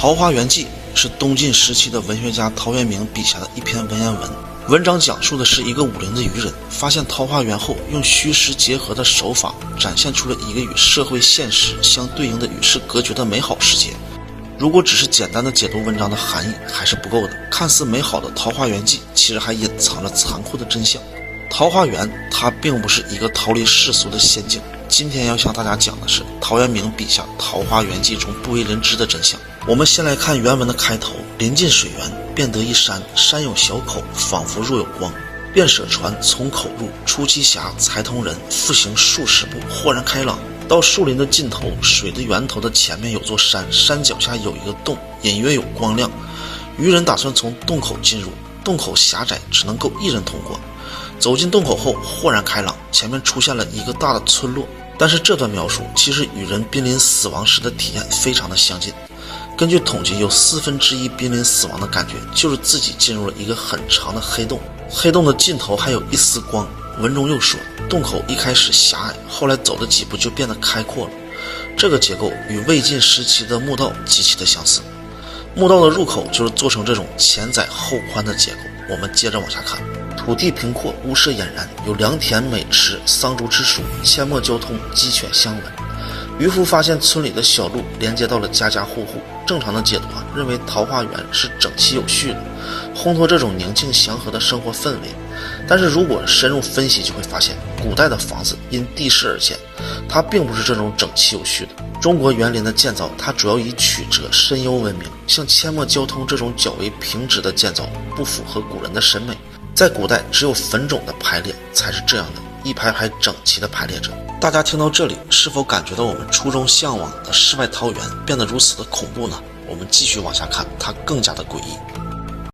桃花源记》是东晋时期的文学家陶渊明笔下的一篇文言文。文章讲述的是一个武陵的渔人发现桃花源后，用虚实结合的手法展现出了一个与社会现实相对应的与世隔绝的美好世界。如果只是简单的解读文章的含义还是不够的，看似美好的《桃花源记》其实还隐藏了残酷的真相。桃花源它并不是一个逃离世俗的仙境。今天要向大家讲的是陶渊明笔下《桃花源记》中不为人知的真相。我们先来看原文的开头：临近水源，便得一山，山有小口，仿佛若有光。便舍船从口入，出其峡，才同人，复行数十步，豁然开朗。到树林的尽头，水的源头的前面有座山，山脚下有一个洞，隐约有光亮。渔人打算从洞口进入，洞口狭窄，只能够一人通过。走进洞口后，豁然开朗，前面出现了一个大的村落。但是这段描述其实与人濒临死亡时的体验非常的相近。根据统计，有1/4濒临死亡的感觉就是自己进入了一个很长的黑洞，黑洞的尽头还有一丝光。文中又说，洞口一开始狭隘，后来走的几步就变得开阔了。这个结构与魏晋时期的墓道极其的相似。墓道的入口就是做成这种前窄后宽的结构。我们接着往下看，土地平阔，屋舍俨然，有良田美池，桑竹之属，阡陌交通，鸡犬相闻。渔夫发现村里的小路连接到了家家户户。正常的解读认为桃花源是整齐有序的，烘托这种宁静祥和的生活氛围。但是如果深入分析，就会发现古代的房子因地势而建，它并不是这种整齐有序的。中国园林的建造，它主要以曲折深幽闻名，像阡陌交通这种较为平直的建造不符合古人的审美。在古代，只有坟冢的排列才是这样的，一排排整齐的排列着。大家听到这里，是否感觉到我们初中向往的世外桃源变得如此的恐怖呢？我们继续往下看，它更加的诡异。